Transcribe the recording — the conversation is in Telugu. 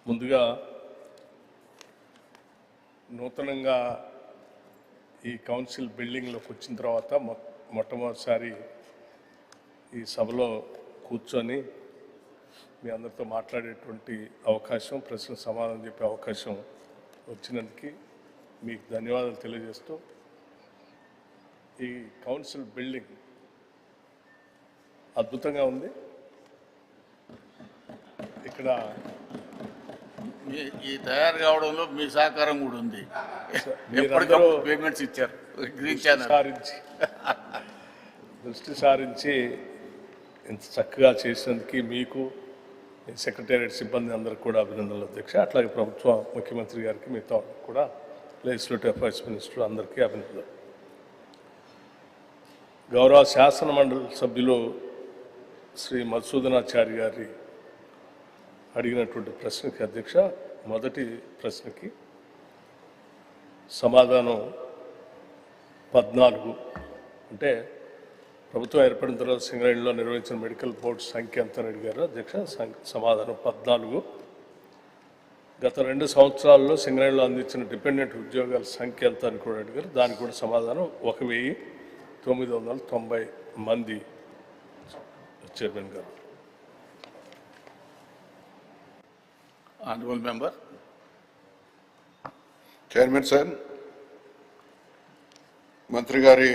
ముందుగా నూతనంగా ఈ కౌన్సిల్ బిల్డింగ్లోకి వచ్చిన తర్వాత మొట్టమొదటిసారి ఈ సభలో కూర్చొని మీ అందరితో మాట్లాడేటువంటి అవకాశం, ప్రశ్న సమాధానం చెప్పే అవకాశం వచ్చినందుకు మీకు ధన్యవాదాలు తెలియజేస్తూ, ఈ కౌన్సిల్ బిల్డింగ్ అద్భుతంగా ఉంది. ఇక్కడ ఈ తయారు కావడంలో మీ సహకారం కూడా ఉంది. పేమెంట్స్ ఇచ్చారు, దృష్టి సారించి ఇంత చక్కగా చేసినందుకు మీకు, సెక్రటేరియట్ సిబ్బంది అందరికీ కూడా అభినందనలు అధ్యక్ష. అట్లాగే ప్రభుత్వ ముఖ్యమంత్రి గారికి, మిగతా కూడా లెజిస్లేటివ్ అఫైర్స్ మినిస్టర్ అందరికీ అభినందనలు. గౌరవ శాసన మండలి సభ్యులు శ్రీ మధుసూదనాచారి గారి అడిగినటువంటి ప్రశ్నకి అధ్యక్ష, మొదటి ప్రశ్నకి సమాధానం 14. అంటే ప్రభుత్వం ఏర్పడిన తర్వాత సింగరేణిలో నిర్వహించిన మెడికల్ బోర్డు సంఖ్య ఎంత అని అడిగారు అధ్యక్ష. సమాధానం 14. గత 2 సంవత్సరాల్లో సింగరేణిలో అందించిన డిపెండెంట్ ఉద్యోగాల సంఖ్య ఎంత అని కూడా అడిగారు. దానికి కూడా సమాధానం 1990 మంది. చైర్మన్ గారు. Honorable member. చైర్మన్ సార్, మంత్రి గారి